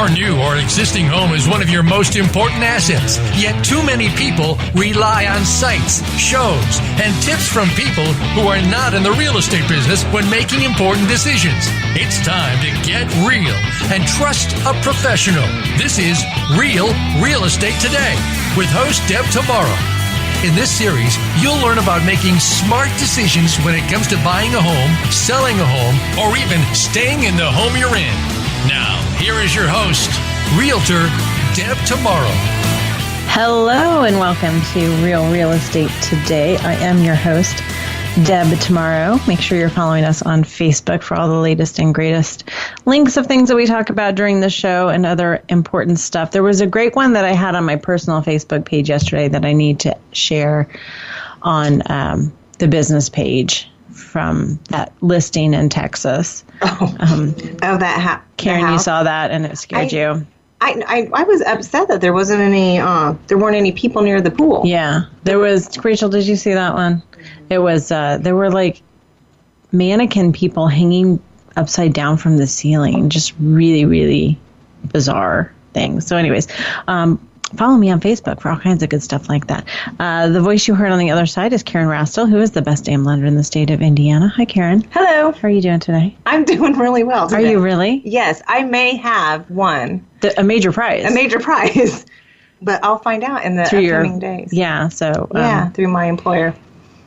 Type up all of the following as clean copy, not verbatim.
Your new or existing home is one of your most important assets, yet too many people rely on sites, shows, and tips from people who are not in the real estate business when making important decisions. It's time to get real and trust a professional. This is Real Estate Today with host Deb Tomaro. In this series, you'll learn about making smart decisions when it comes to buying a home, selling a home, or even staying in the home you're in. Now, here is your host, Realtor Deb Tomaro. Hello and welcome to Real Estate Today. I am your host, Deb Tomaro. Make sure you're following us on Facebook for all the latest and greatest links of things that we talk about during the show and other important stuff. There was a great one that I had on my personal Facebook page yesterday that I need to share on the business page from that listing in Texas. Karen, you saw that and it scared you. I was upset that there wasn't any. There weren't any people near the pool. Yeah, there was. Rachel, did you see that one? It was. There were like mannequin people hanging upside down from the ceiling. Just really, really bizarre things. So, anyways, follow me on Facebook for all kinds of good stuff like that. The voice you heard on the other side is Karen Rastel, who is the best damn lender in the state of Indiana. Hi, Karen. Hello. How are you doing today? I'm doing really well today. Are you really? Yes, I may have won. A major prize. A major prize. But I'll find out in the upcoming days. Yeah, so. Through my employer.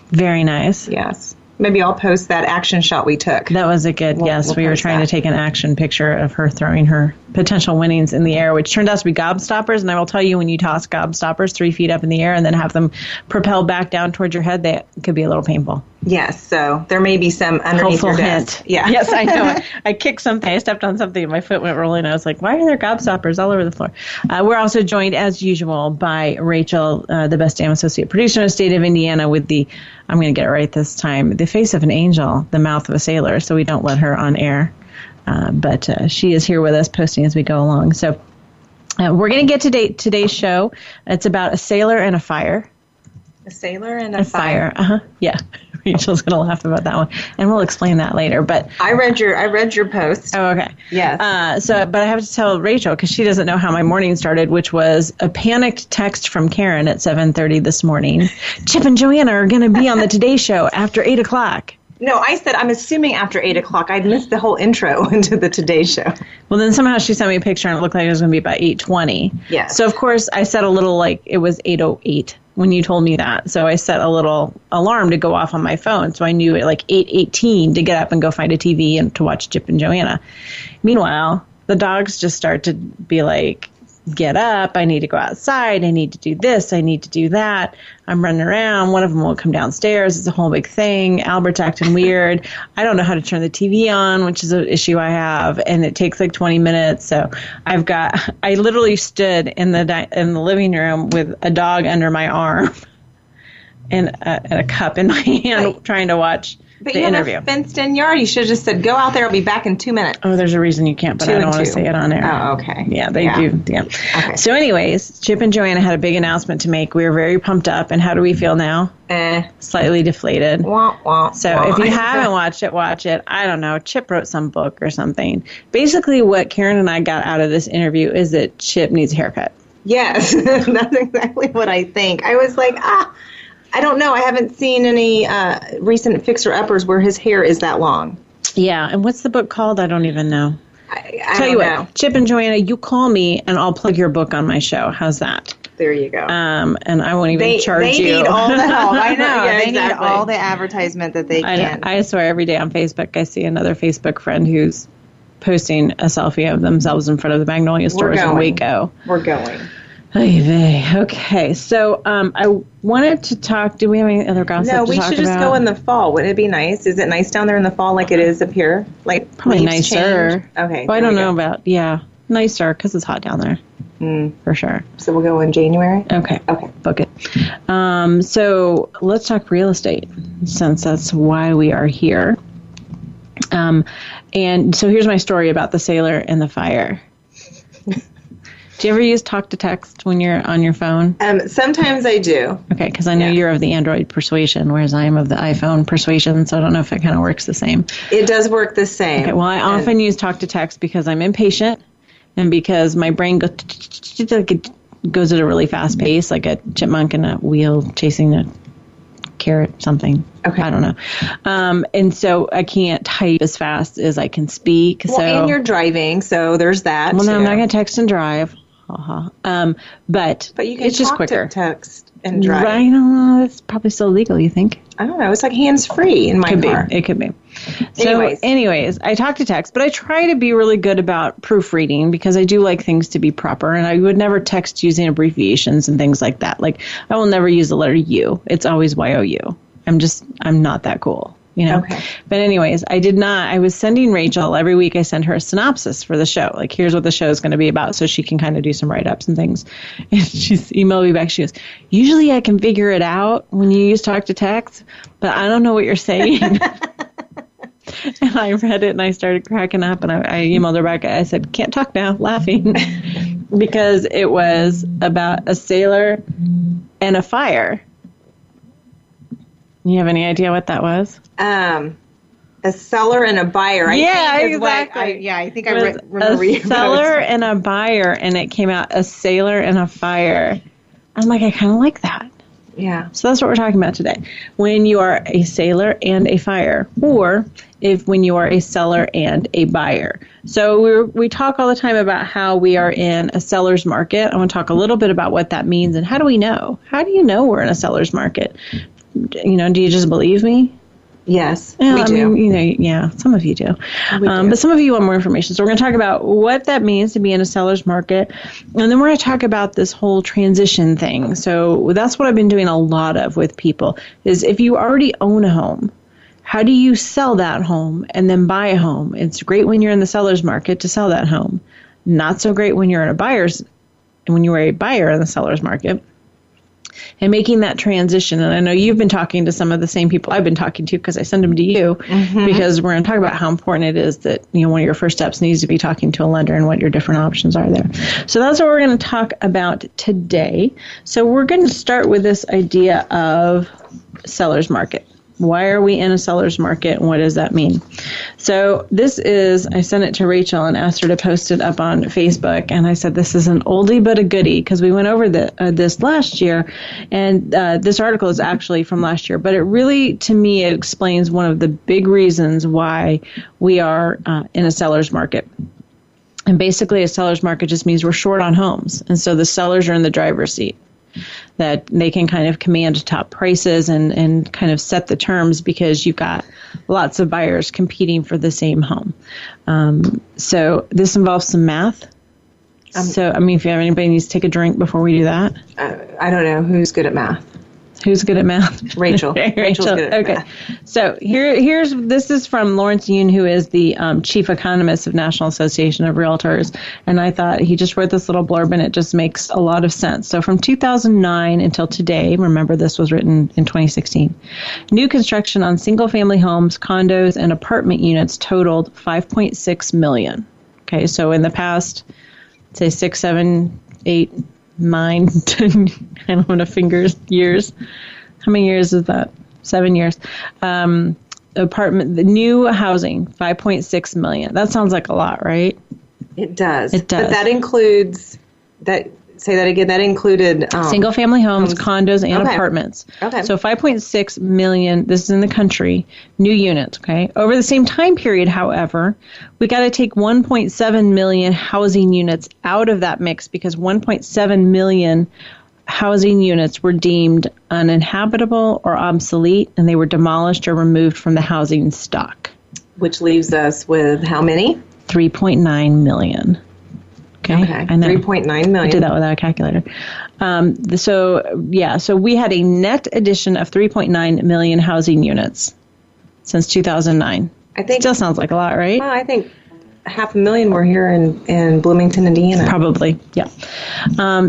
Very nice. Yes. Maybe I'll post that action shot we took. That was a good, we were trying to take an action picture of her throwing her potential winnings in the air, which turned out to be gobstoppers. And I will tell you, when you toss gobstoppers 3 feet up in the air and then have them propel back down towards your head, they could be a little painful. Yes, so there may be some underneath Helpful your desk. hint. Yeah. Yes, I know. I kicked something. I stepped on something and my foot went rolling. I was like, why are there gobstoppers all over the floor? We're also joined, as usual, by Rachel, the best damn associate producer in the state of Indiana with the, I'm going to get it right this time, the face of an angel, the mouth of a sailor, so we don't let her on air. But she is here with us posting as we go along. So we're going to get to today's show. It's about a sailor and a fire. A sailor and a fire. Yeah. Rachel's going to laugh about that one, and we'll explain that later. But I read your post. Oh, okay. Yes. But I have to tell Rachel, because she doesn't know how my morning started, which was a panicked text from Karen at 7:30 this morning. Chip and Joanna are going to be on the Today Show after 8 o'clock. No, I said I'm assuming after 8 o'clock. I'd missed the whole intro into the Today Show. Well, then somehow she sent me a picture, and it looked like it was going to be about 8:20. Yeah. So, of course, I set a little, like, it was 8:08 when you told me that. So I set a little alarm to go off on my phone. So I knew at like 8:18 to get up and go find a TV and to watch Chip and Joanna. Meanwhile, the dogs just start to be like, get up, I need to go outside, I need to do this, I need to do that. I'm running around. One of them will come downstairs. It's a whole big thing. Albert's acting weird. I don't know how to turn the TV on, which is an issue I have, and it takes like 20 minutes. So I literally stood in the living room with a dog under my arm and a cup in my hand trying to watch the interview. Have a fenced-in yard. You should have just said, go out there. I'll be back in 2 minutes. Oh, there's a reason you can't, but I don't want to say it on air. Oh, okay. Yeah, they do. Yeah. Okay. So anyways, Chip and Joanna had a big announcement to make. We were very pumped up. And how do we feel now? Slightly deflated. Wah, wah, so wah. If you haven't watched it, watch it. I don't know. Chip wrote some book or something. Basically, what Karen and I got out of this interview is that Chip needs a haircut. Yes, that's exactly what I think. I was like, I don't know. I haven't seen any recent fixer-uppers where his hair is that long. Yeah, and what's the book called? I don't even know. I Tell you what, Chip and Joanna, you call me and I'll plug your book on my show. How's that? There you go. And I won't even charge you. They need all the help. I know. Yeah, they need all the advertisement that they can. I swear every day on Facebook I see another Facebook friend who's posting a selfie of themselves in front of the Magnolia stores in Waco. We're going. Okay, so I wanted to talk. Do we have any other gossip to talk about? No, we should just go in the fall. Wouldn't it be nice? Is it nice down there in the fall like it is up here? Like probably nicer. Change? Okay. Well, I don't know about, nicer because it's hot down there. For sure. So we'll go in January? Okay. Book it. So let's talk real estate since that's why we are here. And so here's my story about the sailor and the fire. Do you ever use talk to text when you're on your phone? Sometimes I do. Okay, because I know you're of the Android persuasion, whereas I am of the iPhone persuasion, so I don't know if it kind of works the same. It does work the same. Okay, well, I often use talk to text because I'm impatient And because my brain goes at a really fast pace, like a chipmunk in a wheel chasing a carrot, something. Okay. I don't know. And so I can't type as fast as I can speak. Well, and you're driving, so there's that. Well, no, too. I'm not going to text and drive. But you can it's just talk quicker. to text and drive. I don't know. It's probably still legal, you think? I don't know. It's like hands-free in my car. It could be. So anyways, I talk to text, but I try to be really good about proofreading because I do like things to be proper, and I would never text using abbreviations and things like that. Like, I will never use the letter U. It's always YOU. I'm not that cool, you know? Okay. But anyways, I was sending Rachel, every week I send her a synopsis for the show. Like, here's what the show is going to be about, so she can kind of do some write-ups and things. And she's emailed me back. She goes, usually I can figure it out when you use talk to text, but I don't know what you're saying. And I read it and I started cracking up, and I emailed her back. I said, can't talk now, laughing, because it was about a sailor and a fire. You have any idea what that was? A seller and a buyer. Exactly. I think I remember a seller and a buyer, and it came out a sailor and a fire. I'm like, I kind of like that. Yeah. So that's what we're talking about today. When you are a sailor and a fire, or when you are a seller and a buyer. So we talk all the time about how we are in a seller's market. I want to talk a little bit about what that means and how do we know? How do you know we're in a seller's market? You know, do you just believe me? Yes, we do. Yeah, some of you do. But some of you want more information. So we're going to talk about what that means to be in a seller's market. And then we're going to talk about this whole transition thing. So that's what I've been doing a lot of with people is if you already own a home, how do you sell that home and then buy a home? It's great when you're in the seller's market to sell that home. Not so great when you're in when you are a buyer in the seller's market. And making that transition. And I know you've been talking to some of the same people I've been talking to because I send them to you because we're going to talk about how important it is that, you know, one of your first steps needs to be talking to a lender and what your different options are there. So that's what we're going to talk about today. So we're going to start with this idea of seller's market. Why are we in a seller's market, and what does that mean? So I sent it to Rachel and asked her to post it up on Facebook, and I said this is an oldie but a goodie because we went over this last year, and this article is actually from last year, but it really, to me, it explains one of the big reasons why we are in a seller's market. And basically, a seller's market just means we're short on homes, and so the sellers are in the driver's seat. That they can kind of command top prices and kind of set the terms because you've got lots of buyers competing for the same home. So this involves some math. So, I mean, if anybody needs to take a drink before we do that. I don't know. Who's good at math? Who's good at math? Rachel. Rachel's good at math. So this is from Lawrence Yun, who is the chief economist of National Association of Realtors. And I thought he just wrote this little blurb and it just makes a lot of sense. So from 2009 until today, remember this was written in 2016, new construction on single family homes, condos, and apartment units totaled 5.6 million. Okay, so in the past, say 6, 7, 8, 9, 10, I don't know, years. How many years is that? 7 years. The new housing, 5.6 million. That sounds like a lot, right? It does. It does. But that includes, say that again, that included... single family homes, condos, and apartments. Okay. So 5.6 million, this is in the country, new units, okay? Over the same time period, however, we got to take 1.7 million housing units out of that mix because 1.7 million housing units were deemed uninhabitable or obsolete, and they were demolished or removed from the housing stock. Which leaves us with how many? 3.9 million. Okay. I know. 3.9 million. I did that without a calculator. So we had a net addition of 3.9 million housing units since 2009. I think still sounds like a lot, right? Well, I think 500,000 were here in Bloomington, Indiana. Probably, yeah.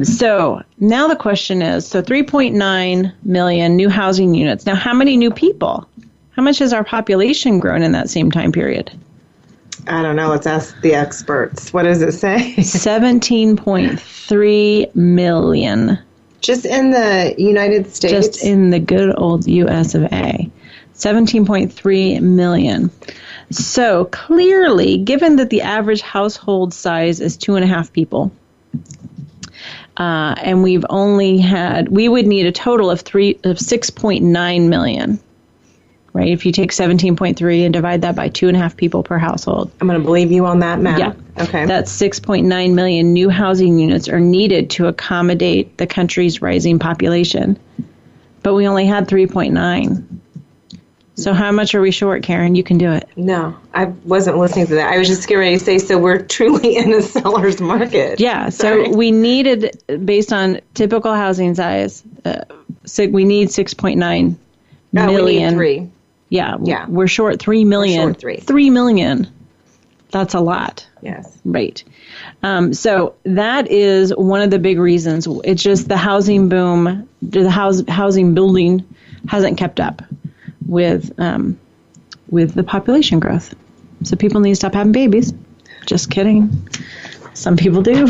So now the question is, 3.9 million new housing units. Now, how many new people? How much has our population grown in that same time period? I don't know. Let's ask the experts. What does it say? 17.3 million. Just in the United States? Just in the good old U.S. of A. 17.3 million. So clearly, given that the average household size is 2.5 people, and we would need a total of 6.9 million. Right? If you take 17.3 and divide that by 2.5 people per household. I'm going to believe you on that math. Yeah. Okay. That's 6.9 million new housing units are needed to accommodate the country's rising population. But we only had 3.9. So how much are we short, Karen? You can do it. No, I wasn't listening to that. I was just getting ready to say, so we're truly in a seller's market. Yeah. Sorry. So we needed, based on typical housing size, we need 6.9 million. We need 3. Yeah, Yeah. We're short 3 million. We're short 3. 3 million. That's a lot. Yes. Right. So that is one of the big reasons. It's just the housing boom, the housing building hasn't kept up with the population growth. So people need to stop having babies. Just kidding. Some people do.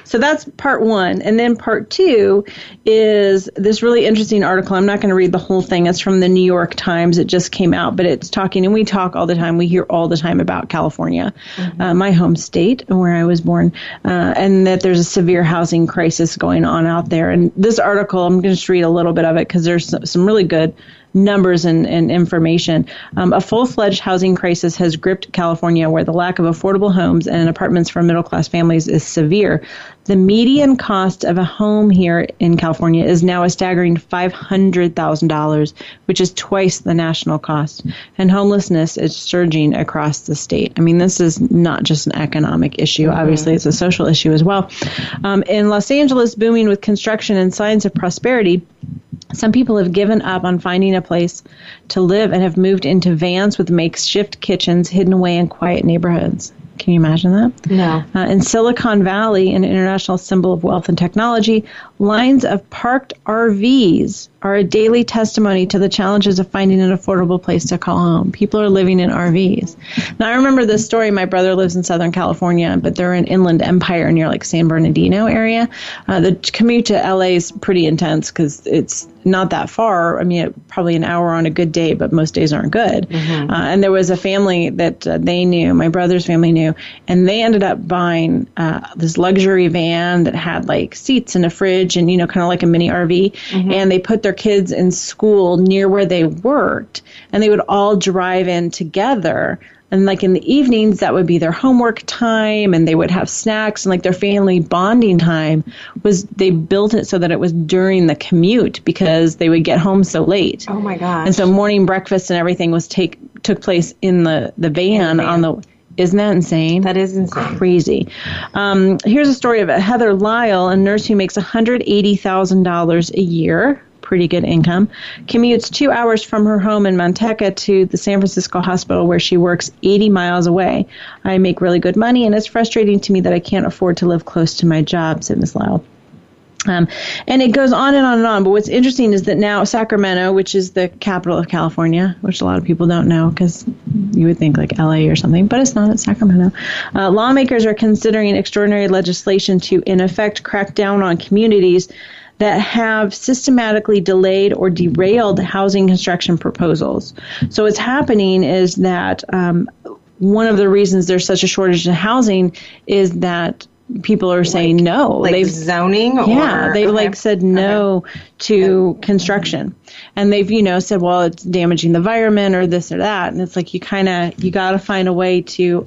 So that's part one. And then part two is this really interesting article. I'm not going to read the whole thing. It's from the New York Times. It just came out, but it's talking, and we talk all the time. We hear all the time about California, my home state where I was born, and that there's a severe housing crisis going on out there. And this article, I'm going to just read a little bit of it because there's some really good numbers and information. A full-fledged housing crisis has gripped California, where the lack of affordable homes and apartments for middle-class families is severe. The median cost of a home here in California is now a staggering $500,000, which is twice the national cost. And homelessness is surging across the state. I mean, this is not just an economic issue. Obviously, it's a social issue as well. In Los Angeles, booming with construction and signs of prosperity, some people have given up on finding a place to live and have moved into vans with makeshift kitchens hidden away in quiet neighborhoods. Can you imagine that? No. In Silicon Valley, an international symbol of wealth and technology, lines of parked RVs are a daily testimony to the challenges of finding an affordable place to call home. People are living in RVs. Now, I remember this story. My brother lives in Southern California, but they're in Inland Empire near like San Bernardino area. The commute to LA is pretty intense because it's not that far. I mean, probably an hour on a good day, but most days aren't good. And there was a family that they knew, my brother's family knew, and they ended up buying this luxury van that had like seats and a fridge and, kind of like a mini RV. And they put their kids in school near where they worked, and they would all drive in together. And like in the evenings, that would be their homework time, and they would have snacks, and like their family bonding time they built it so that it was during the commute because they would get home so late. Oh my gosh. And so morning breakfast and everything took place in the van on the. Isn't that insane? That is insane. Crazy. Here's a story of Heather Lyle, a nurse who makes $180,000 a year. Pretty good income, commutes 2 hours from her home in Manteca to the San Francisco hospital where she works 80 miles away. I make really good money, and it's frustrating to me that I can't afford to live close to my job, said Ms. Lyle. And it goes on and on and on. But what's interesting is that now Sacramento, which is the capital of California, which a lot of people don't know because you would think like LA or something, but it's not. It's Sacramento. Lawmakers are considering extraordinary legislation to, in effect, crack down on communities that have systematically delayed or derailed housing construction proposals. So what's happening is that one of the reasons there's such a shortage in housing is that people are saying no. Like they've zoning? Yeah, they've said no to construction. And they've, said, well, it's damaging the environment or this or that. And it's like you got to find a way to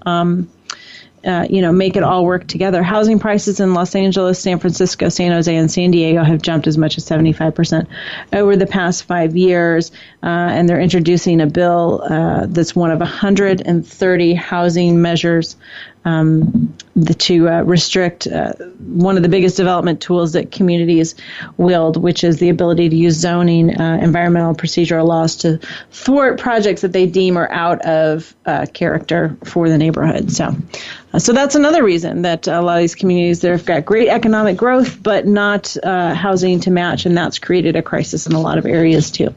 make it all work together. Housing prices in Los Angeles, San Francisco, San Jose, and San Diego have jumped as much as 75% over the past 5 years. And they're introducing a bill that's one of 130 housing measures to restrict one of the biggest development tools that communities wield, which is the ability to use zoning, environmental procedural laws to thwart projects that they deem are out of character for the neighborhood. So that's another reason that a lot of these communities, they've got great economic growth, but not housing to match, and that's created a crisis in a lot of areas too.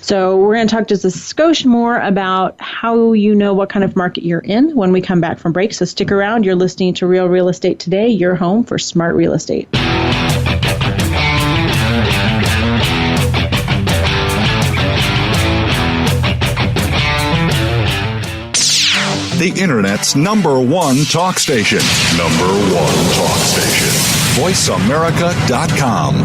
So we're going to talk just a skosh more about how you know what kind of market you're in when we come back from break. So stick around. You're listening to Real Real Estate Today, your home for smart real estate. the Internet's #1 talk station. #1 talk station. VoiceAmerica.com.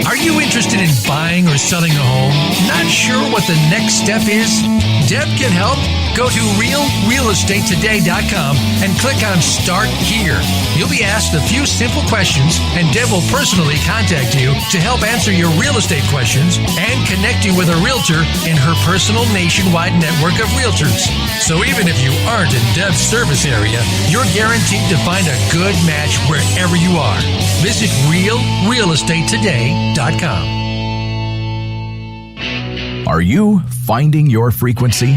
Are you interested in buying or selling a home? Not sure what the next step is? Deb can help. Go to realrealestatetoday.com and click on Start Here. You'll be asked a few simple questions, and Deb will personally contact you to help answer your real estate questions and connect you with a realtor in her personal nationwide network of realtors. So even if you aren't in Deb's service area, you're guaranteed to find a good match wherever you are. Visit realrealestatetoday.com. Are you finding your frequency?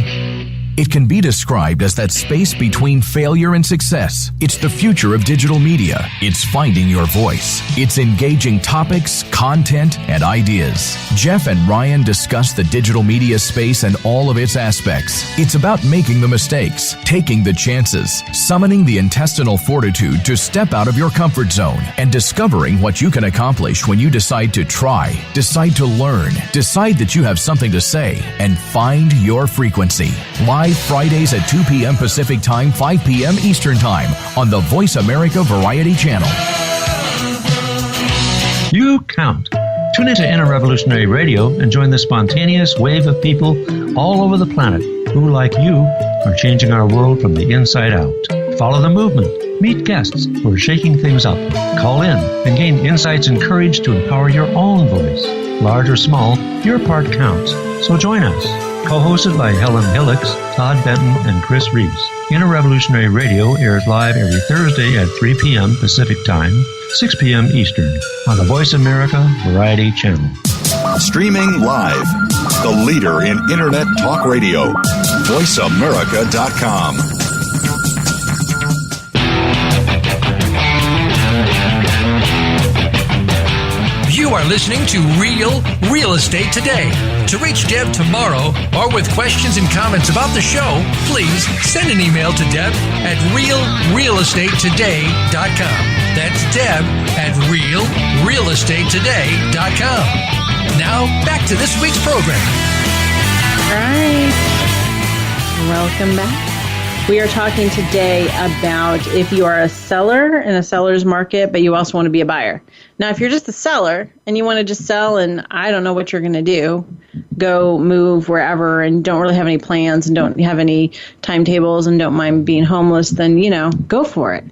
It can be described as that space between failure and success. It's the future of digital media. It's finding your voice. It's engaging topics, content, and ideas. Jeff and Ryan discuss the digital media space and all of its aspects. It's about making the mistakes, taking the chances, summoning the intestinal fortitude to step out of your comfort zone, and discovering what you can accomplish when you decide to try, decide to learn, decide that you have something to say, and find your frequency. Live Fridays at 2 p.m. Pacific Time, 5 p.m. Eastern Time on the Voice America Variety Channel. You count. Tune into Inner Revolutionary Radio and join the spontaneous wave of people all over the planet who, like you, are changing our world from the inside out. Follow the movement. Meet guests who are shaking things up. Call in and gain insights and courage to empower your own voice. Large or small, your part counts. So join us. Co-hosted by Helen Hillocks, Todd Benton, and Chris Reeves. Inner Revolutionary Radio airs live every Thursday at 3 p.m. Pacific Time, 6 p.m. Eastern, on the Voice America Variety Channel. Streaming live. The leader in Internet talk radio. VoiceAmerica.com. You are listening to Real Estate Today. To reach Deb Tomaro or with questions and comments about the show, please send an email to Deb at realrealestatetoday.com. That's Deb at realrealestatetoday.com. Now, back to this week's program. All right. Welcome back. We are talking today about if you are a seller in a seller's market, but you also want to be a buyer. Now, if you're just a seller and you want to just sell and I don't know what you're going to do, go move wherever and don't really have any plans and don't have any timetables and don't mind being homeless, then, go for it.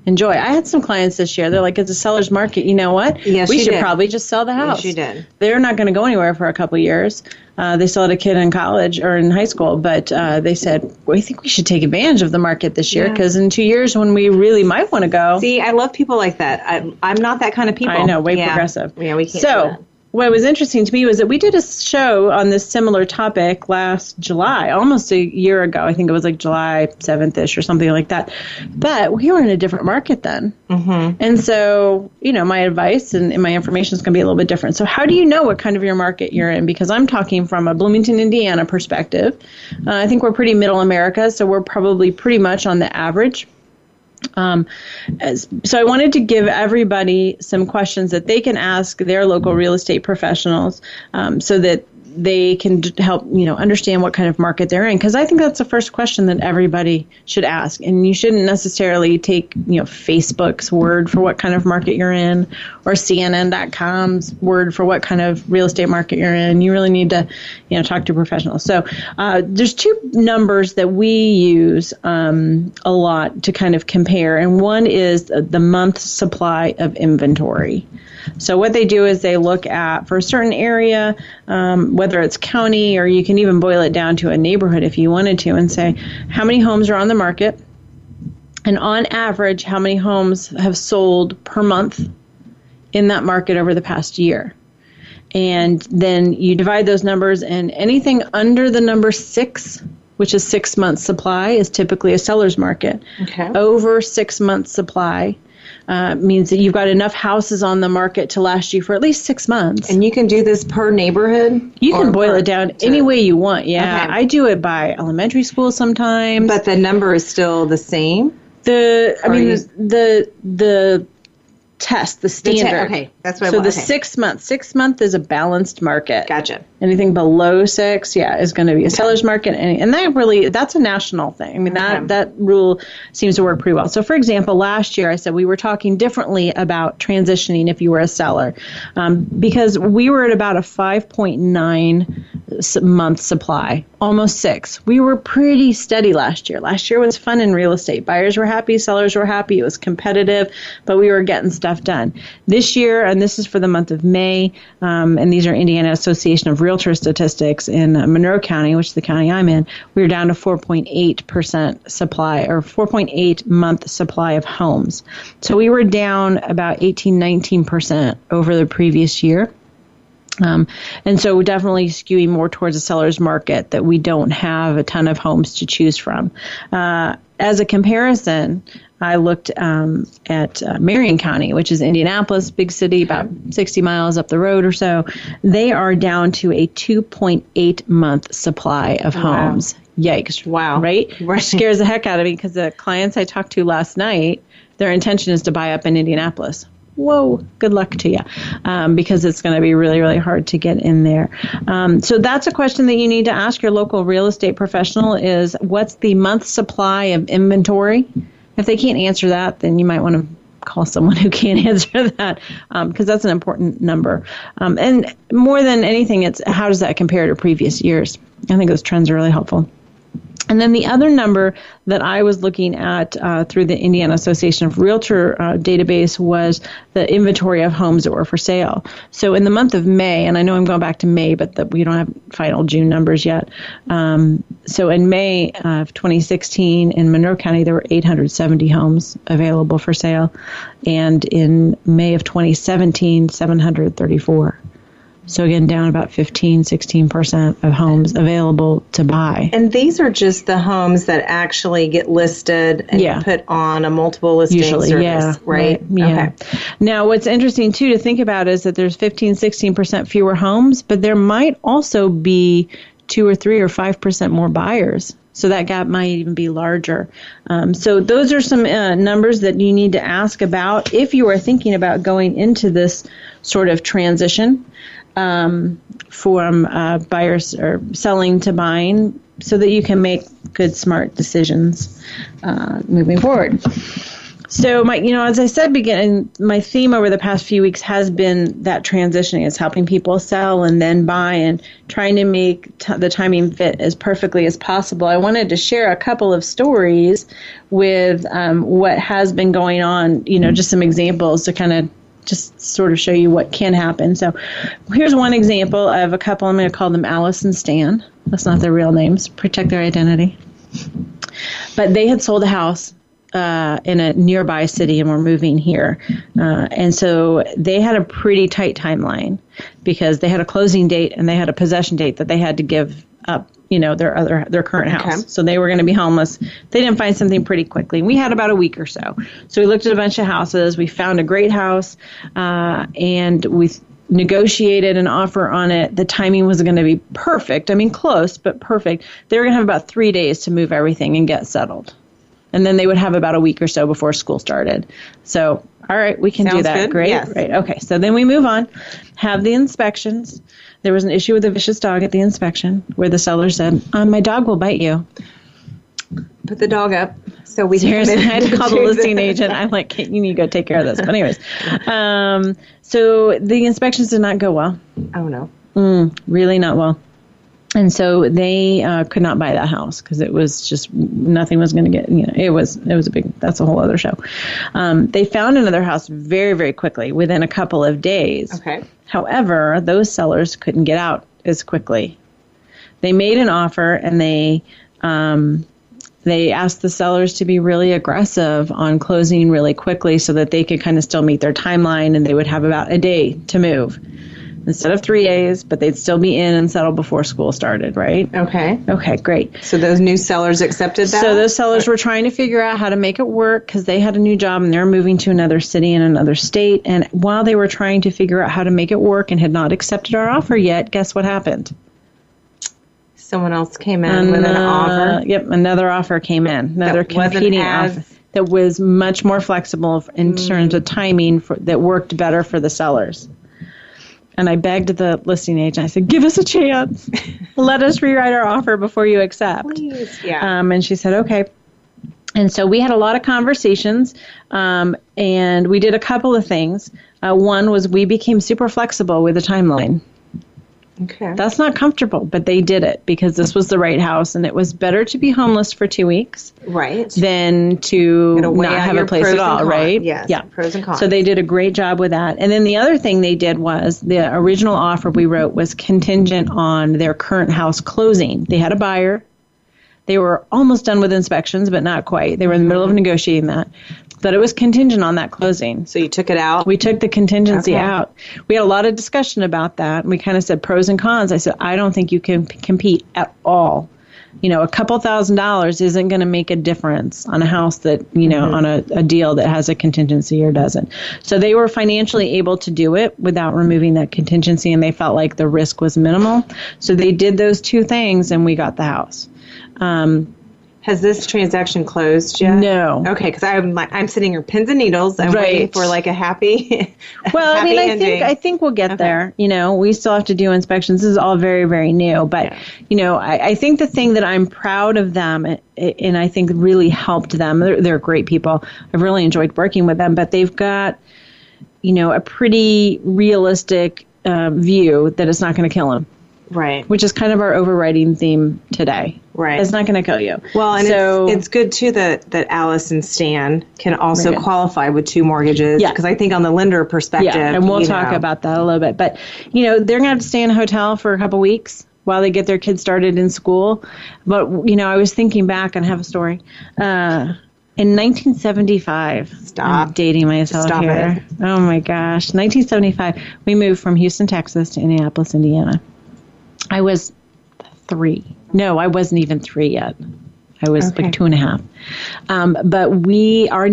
Enjoy. I had some clients this year. They're like, it's a seller's market. You know what? Yes, we should probably just sell the house. Yes, you did. They're not going to go anywhere for a couple of years. They still had a kid in college or in high school, but they said, we think we should take advantage of the market this year because in 2 years when we really might want to go. See, I love people like that. I'm not that kind of people. I know, way progressive. Yeah, we can't do that. What was interesting to me was that we did a show on this similar topic last July, almost a year ago. I think it was like July 7th-ish or something like that. But we were in a different market then. Mm-hmm. And so, my advice and my information is going to be a little bit different. So how do you know what kind of your market you're in? Because I'm talking from a Bloomington, Indiana perspective. I think we're pretty middle America, so we're probably pretty much on the average. So I wanted to give everybody some questions that they can ask their local real estate professionals so that they can help, understand what kind of market they're in. Because I think that's the first question that everybody should ask. And you shouldn't necessarily take, Facebook's word for what kind of market you're in or CNN.com's word for what kind of real estate market you're in. You really need to, talk to professionals. So there's two numbers that we use a lot to kind of compare. And one is the month supply of inventory. So what they do is they look at, for a certain area, whether it's county or you can even boil it down to a neighborhood if you wanted to, and say how many homes are on the market, and on average, how many homes have sold per month in that market over the past year. And then you divide those numbers, and anything under the number 6, which is 6 months supply, is typically a seller's market. Okay. Over 6 months supply means that you've got enough houses on the market to last you for at least 6 months. And you can do this per neighborhood? You can boil it down any way you want, yeah. Okay. I do it by elementary school sometimes. But the number is still the same? The test, the standard. Okay, that's what so I want. the 6 month. 6 month is a balanced market. Gotcha. Anything below 6, is going to be a seller's market, and that's a national thing. I mean, that rule seems to work pretty well. So, for example, last year I said we were talking differently about transitioning if you were a seller, because we were at about a 5.9 month supply, almost 6. We were pretty steady last year. Last year was fun in real estate. Buyers were happy, sellers were happy. It was competitive, but we were getting stuff done. This year, and this is for the month of May, and these are Indiana Association of Realtor statistics in Monroe County, which is the county I'm in, we were down to 4.8% supply, or 4.8 month supply of homes. So we were down about 19% over the previous year. And so we're definitely skewing more towards a seller's market that we don't have a ton of homes to choose from. As a comparison, I looked at Marion County, which is Indianapolis, big city, about 60 miles up the road or so. They are down to a 2.8 month supply of homes. Yikes. Wow. Right? Scares the heck out of me because the clients I talked to last night, their intention is to buy up in Indianapolis. Whoa, good luck to you, because it's going to be really, really hard to get in there. So that's a question that you need to ask your local real estate professional is, what's the month supply of inventory? If they can't answer that, then you might want to call someone who can answer that, because that's an important number. And more than anything, it's how does that compare to previous years? I think those trends are really helpful. And then the other number that I was looking at through the Indiana Association of Realtor database was the inventory of homes that were for sale. So in the month of May, and I know I'm going back to May, but we don't have final June numbers yet. So in May of 2016 in Monroe County, there were 870 homes available for sale. And in May of 2017, 734. So again, down about 16% of homes available to buy. And these are just the homes that actually get listed and put on a multiple listing service, right? Yeah. Okay. Now, what's interesting, too, to think about is that there's 16% fewer homes, but there might also be 2 or 3 or 5% more buyers. So that gap might even be larger. So those are some numbers that you need to ask about if you are thinking about going into this sort of transition from buyers or selling to buying, so that you can make good, smart decisions moving forward. So as I said, my theme over the past few weeks has been that transitioning. It's helping people sell and then buy and trying to make the timing fit as perfectly as possible. I wanted to share a couple of stories with what has been going on, just some examples to kind of just sort of show you what can happen. So here's one example of a couple. I'm going to call them Alice and Stan. That's not their real names. Protect their identity. But they had sold a house in a nearby city and were moving here. And so they had a pretty tight timeline because they had a closing date and they had a possession date that they had to give up, their current house. Okay. So they were going to be homeless. They didn't find something pretty quickly. We had about a week or so. So we looked at a bunch of houses. We found a great house, and we negotiated an offer on it. The timing was going to be perfect. I mean, close, but perfect. They were going to have about 3 days to move everything and get settled. And then they would have about a week or so before school started. So, all right, we can do that. Good. Great. Yes. Great. Okay, so then we move on, have the inspections. There was an issue with a vicious dog at the inspection where the seller said, my dog will bite you. Put the dog up. So we seriously, I had to call the listing agent. I'm like, you need to go take care of this. But anyways, so the inspections did not go well. Oh, no. Really not well. And so they could not buy that house because it was just nothing was going to get, it was a big, that's a whole other show. They found another house very, very quickly within a couple of days. Okay. However, those sellers couldn't get out as quickly. They made an offer and they asked the sellers to be really aggressive on closing really quickly so that they could kind of still meet their timeline and they would have about a day to move. Instead of 3 days, but they'd still be in and settled before school started, right? Okay. Okay, great. So those new sellers accepted that? So those sellers were trying to figure out how to make it work because they had a new job and they were moving to another city in another state. And while they were trying to figure out how to make it work and had not accepted our offer yet, guess what happened? Someone else came in with an offer? Yep, another offer came in. Another competing offer. that was much more flexible in terms of timing that worked better for the sellers. And I begged the listing agent. I said, give us a chance. Let us rewrite our offer before you accept. Please. Yeah. And she said, okay. And so we had a lot of conversations, and we did a couple of things. One was we became super flexible with the timeline. Okay. That's not comfortable, but they did it because this was the right house, and it was better to be homeless for 2 weeks right. than to not have a place at all, right? Yes. Yeah. Pros and cons. So they did a great job with that. And then the other thing they did was the original offer we wrote was contingent on their current house closing. They had a buyer. They were almost done with inspections, but not quite. They were in the middle of negotiating that. But it was contingent on that closing. So you took it out? We took the contingency out. We had a lot of discussion about that. And we kind of said pros and cons. I said, I don't think you can compete at all. You know, a couple $1,000s isn't going to make a difference on a house that, you know, on a deal that has a contingency or doesn't. So they were financially able to do it without removing that contingency, and they felt like the risk was minimal. So they did those two things, and we got the house. Has this transaction closed yet? No. Okay, because I'm sitting here pins and needles. I'm waiting for like a happy. Well, happy I think we'll get there. You know, we still have to do inspections. This is all very, very new. But you know, I think the thing that I'm proud of them, and I think really helped them. They're great people. I've really enjoyed working with them. But they've got, you know, a pretty realistic view that it's not going to kill them. Right. Which is kind of our overriding theme today. Right. It's not going to kill you. Well, and so, it's good, too, that Alice and Stan can also qualify with 2 mortgages. Yeah. Because I think on the lender perspective. Yeah, and we'll talk about that a little bit. But, you know, they're going to have to stay in a hotel for a couple weeks while they get their kids started in school. But, you know, I was thinking back and I have a story. In 1975, I'm dating myself here. Oh, my gosh. 1975, we moved from Houston, Texas to Indianapolis, Indiana. I was 3. No, I wasn't even 3 yet. I was like 2.5. But we are,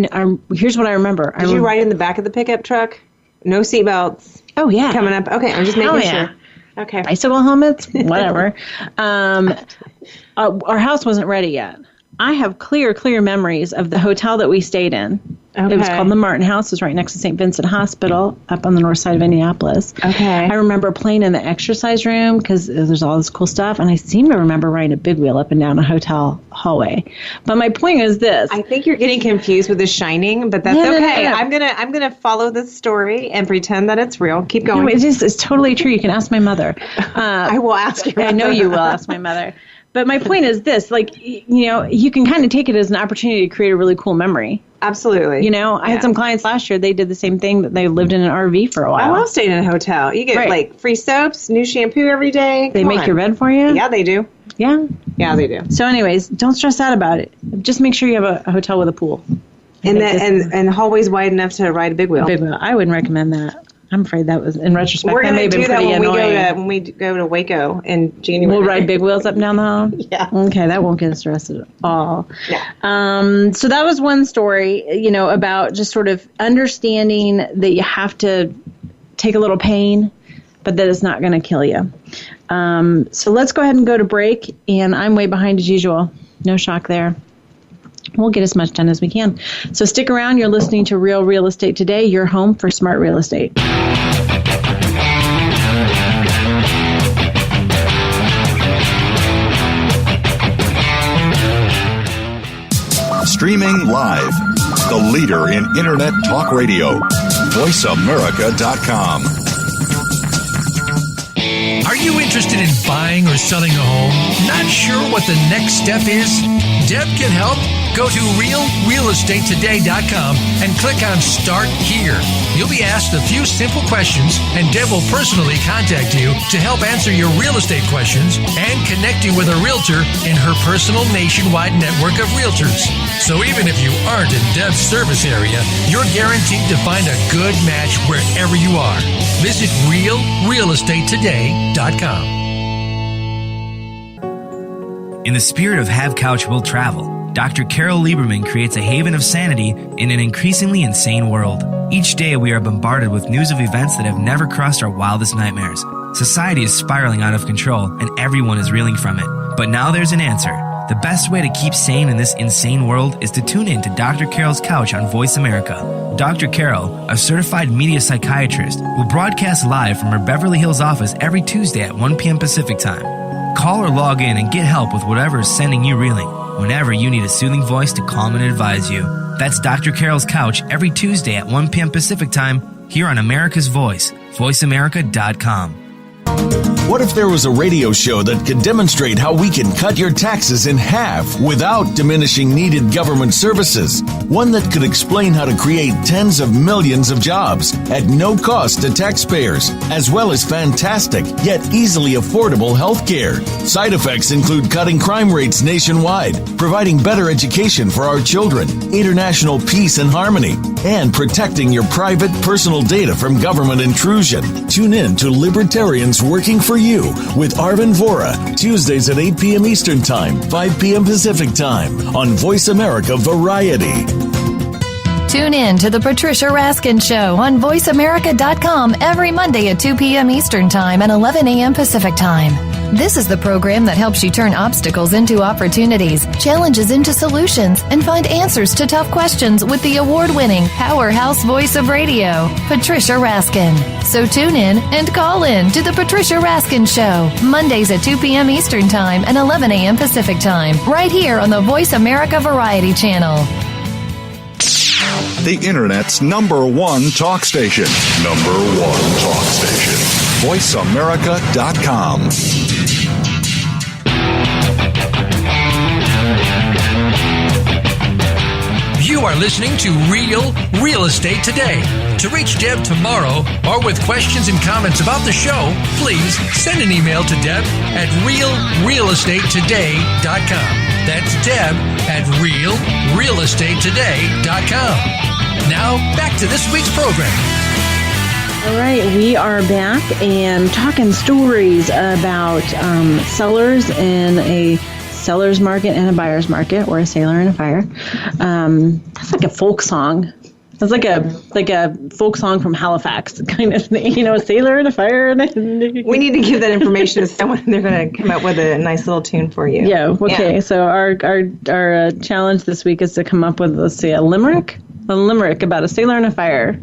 here's what I remember. Did you ride in the back of the pickup truck? No seatbelts? Oh, yeah. Coming up? Okay, I'm just making sure. Okay. Bicycle helmets? Whatever. Our house wasn't ready yet. I have clear memories of the hotel that we stayed in. Okay. It was called the Martin House. It was right next to St. Vincent Hospital up on the north side of Indianapolis. Okay. I remember playing in the exercise room because there's all this cool stuff. And I seem to remember riding a big wheel up and down a hotel hallway. But my point is this. I think you're getting confused with The Shining, but that's okay. No. I'm gonna follow this story and pretend that it's real. Keep going. No, it's totally true. You can ask my mother. I will ask your mother. I know you will ask my mother. But my point is this, like, you know, you can kind of take it as an opportunity to create a really cool memory. Absolutely. You know, I had some clients last year, they did the same thing, that they lived in an RV for a while. I love staying in a hotel. You get, like, free soaps, new shampoo every day. They make your bed for you? Yeah, they do. Yeah? Yeah, they do. So anyways, don't stress out about it. Just make sure you have a hotel with a pool. And the hallway's wide enough to ride a big wheel. Big wheel. I wouldn't recommend that. I'm afraid that was, in retrospect, that may have been pretty annoying. When we go to Waco in January. We'll ride big wheels up and down the hall? Yeah. Okay, that won't get us arrested at all. Yeah. So that was one story, you know, about just sort of understanding that you have to take a little pain, but that it's not going to kill you. So let's go ahead and go to break, and I'm way behind as usual. No shock there. We'll get as much done as we can. So stick around. You're listening to Real Real Estate Today, your home for smart real estate. Streaming live, the leader in Internet talk radio, VoiceAmerica.com. Are you interested in buying or selling a home? Not sure what the next step is? Deb can help. Go to realrealestatetoday.com and click on Start Here. You'll be asked a few simple questions, and Deb will personally contact you to help answer your real estate questions and connect you with a realtor in her personal nationwide network of realtors. So even if you aren't in Deb's service area, you're guaranteed to find a good match wherever you are. Visit realrealestatetoday.com. In the spirit of Have Couch Will Travel, Dr. Carol Lieberman creates a haven of sanity in an increasingly insane world. Each day we are bombarded with news of events that have never crossed our wildest nightmares. Society is spiraling out of control and everyone is reeling from it. But now there's an answer. The best way to keep sane in this insane world is to tune in to Dr. Carol's Couch on Voice America. Dr. Carol, a certified media psychiatrist, will broadcast live from her Beverly Hills office every Tuesday at 1 p.m. Pacific Time. Call or log in and get help with whatever is sending you reeling, whenever you need a soothing voice to calm and advise you. That's Dr. Carol's Couch every Tuesday at 1 p.m. Pacific Time here on America's Voice, voiceamerica.com. What if there was a radio show that could demonstrate how we can cut your taxes in half without diminishing needed government services? One that could explain how to create tens of millions of jobs at no cost to taxpayers, as well as fantastic yet easily affordable health care. Side effects include cutting crime rates nationwide, providing better education for our children, international peace and harmony, and protecting your private personal data from government intrusion. Tune in to Libertarians Working for You with Arvin Vora, Tuesdays at 8 p.m. Eastern Time, 5 p.m. Pacific Time on Voice America Variety. Tune in to The Patricia Raskin Show on voiceamerica.com every Monday at 2 p.m. Eastern Time and 11 a.m. Pacific Time. This is the program that helps you turn obstacles into opportunities, challenges into solutions, and find answers to tough questions with the award-winning powerhouse voice of radio, Patricia Raskin. So tune in and call in to The Patricia Raskin Show, Mondays at 2 p.m. Eastern Time and 11 a.m. Pacific Time, right here on the Voice America Variety Channel. The Internet's #1 talk station. #1 talk station. VoiceAmerica.com. You are listening to Real Estate Today. To reach Deb Tomaro or with questions and comments about the show, please send an email to Deb at realrealestatetoday.com. That's Deb at realrealestatetoday.com. Now, back to this week's program. All right, we are back and talking stories about sellers in a seller's market and a buyer's market, or a sailor and a fire. That's like a folk song. It's like a folk song from Halifax kind of thing, a sailor and a fire. We need to give that information to someone. They're going to come up with a nice little tune for you. Yeah. Okay. Yeah. So our challenge this week is to come up with, let's see, a limerick about a sailor and a fire.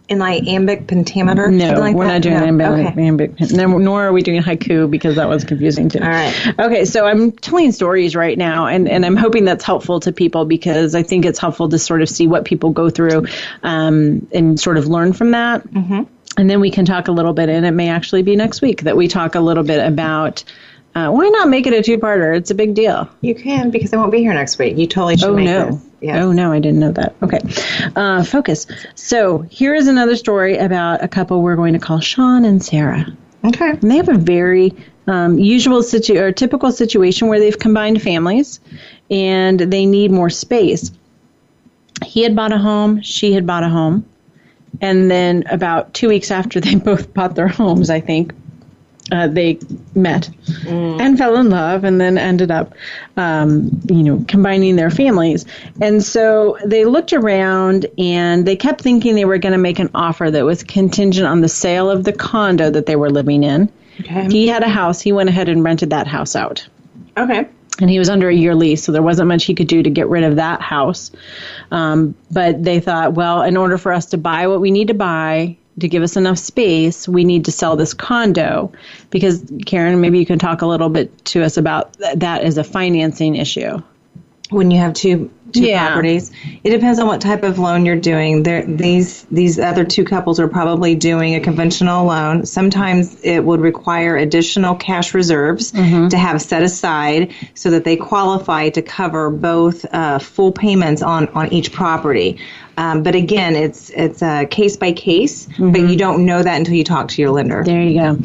In iambic pentameter? No, like we're not doing iambic. Nor are we doing haiku, because that was confusing too. All right. Okay, so I'm telling stories right now, and I'm hoping that's helpful to people, because I think it's helpful to sort of see what people go through and sort of learn from that. Mm-hmm. And then we can talk a little bit, and it may actually be next week that we talk a little bit about why not make it a two-parter? It's a big deal. You can, because I won't be here next week. You totally should make this. Yeah. Oh, no, I didn't know that. Okay. Focus. So here is another story about a couple we're going to call Sean and Sarah. Okay. And they have a very typical situation where they've combined families and they need more space. He had bought a home. She had bought a home. And then about 2 weeks after they both bought their homes, I think, they met and fell in love, and then ended up, combining their families. And so they looked around, and they kept thinking they were going to make an offer that was contingent on the sale of the condo that they were living in. Okay. He had a house. He went ahead and rented that house out. Okay. And he was under a year lease, so there wasn't much he could do to get rid of that house. But they thought, well, in order for us to buy what we need to buy, to give us enough space, we need to sell this condo, because, Karen, maybe you can talk a little bit to us about that as a financing issue. When you have two properties, it depends on what type of loan you're doing. These other two couples are probably doing a conventional loan. Sometimes it would require additional cash reserves to have set aside so that they qualify to cover both full payments on each property. But again, it's a case by case, but you don't know that until you talk to your lender. There you go.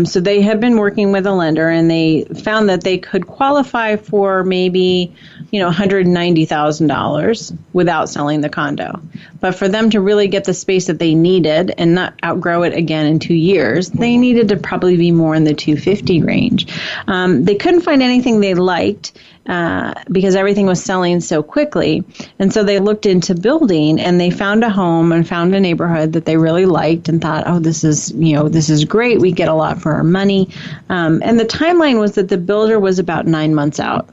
So they have been working with a lender, and they found that they could qualify for maybe, $190,000 without selling the condo. But for them to really get the space that they needed and not outgrow it again in 2 years, they needed to probably be more in the 250 range. They couldn't find anything they liked because everything was selling so quickly. And so they looked into building, and they found a home and found a neighborhood that they really liked and thought, oh, this is great. We get a lot for our money. And the timeline was that the builder was about 9 months out.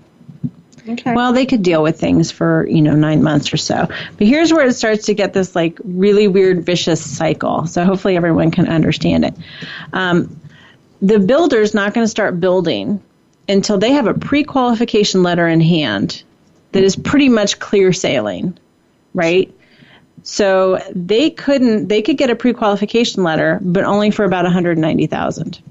Okay. Well, they could deal with things for, 9 months or so. But here's where it starts to get this like really weird, vicious cycle. So hopefully everyone can understand it. The builder's not going to start building until they have a pre-qualification letter in hand that is pretty much clear sailing, right? So they could get a pre-qualification letter, but only for about $190,000.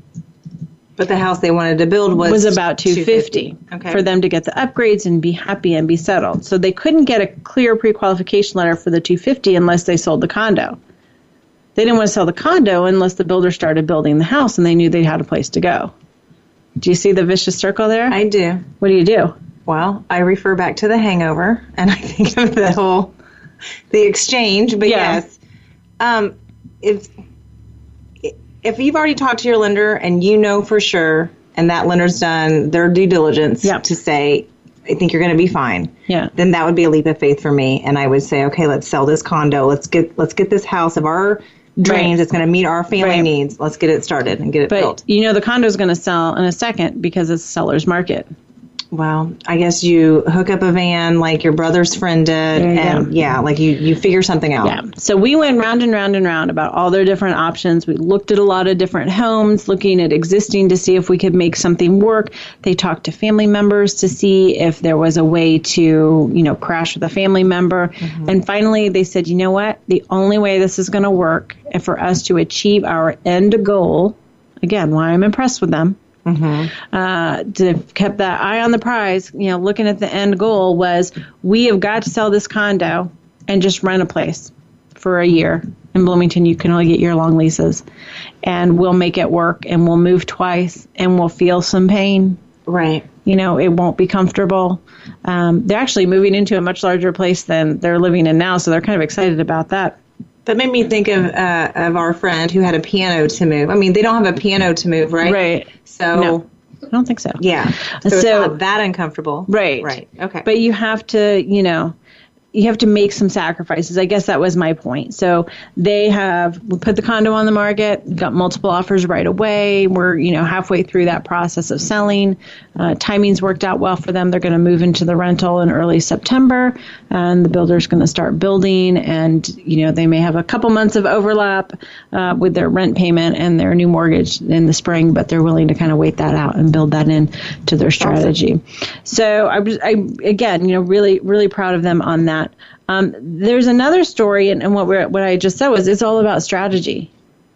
But the house they wanted to build was about $250 for them to get the upgrades and be happy and be settled. So they couldn't get a clear pre-qualification letter for the $250 unless they sold the condo. They didn't want to sell the condo unless the builder started building the house and they knew they had a place to go. Do you see the vicious circle there? I do. What do you do? Well, I refer back to The Hangover, and I think of the exchange. But yes, if you've already talked to your lender and you know for sure, and that lender's done their due diligence to say, I think you're going to be fine. Yeah. Then that would be a leap of faith for me, and I would say, okay, let's sell this condo. Let's get this house of our dreams. It's going to meet our family needs. Let's get it started and get it built. But the condo is going to sell in a second because it's a seller's market. Well, I guess you hook up a van like your brother's friend did, and you figure something out. Yeah. So we went round and round and round about all their different options. We looked at a lot of different homes, looking at existing to see if we could make something work. They talked to family members to see if there was a way to, crash with a family member. Mm-hmm. And finally, they said, you know what? The only way this is going to work, and for us to achieve our end goal, again, why I'm impressed with them, to kept that eye on the prize, looking at the end goal was we have got to sell this condo and just rent a place for a year. In Bloomington, you can only get year-long leases. And we'll make it work, and we'll move twice, and we'll feel some pain. Right. It won't be comfortable. They're actually moving into a much larger place than they're living in now, so they're kind of excited about that. That made me think of our friend who had a piano to move. I mean, they don't have a piano to move, right? Right. So no, I don't think so. Yeah. So it's not that uncomfortable. Right. Right. Okay. But you have to, you have to make some sacrifices. I guess that was my point. So we put the condo on the market, got multiple offers right away. We're, halfway through that process of selling. Timing's worked out well for them. They're going to move into the rental in early September, and the builder's going to start building. And, they may have a couple months of overlap with their rent payment and their new mortgage in the spring, but they're willing to kind of wait that out and build that in to their strategy. Awesome. So I really, really proud of them on that. There's another story, and what I just said was it's all about strategy.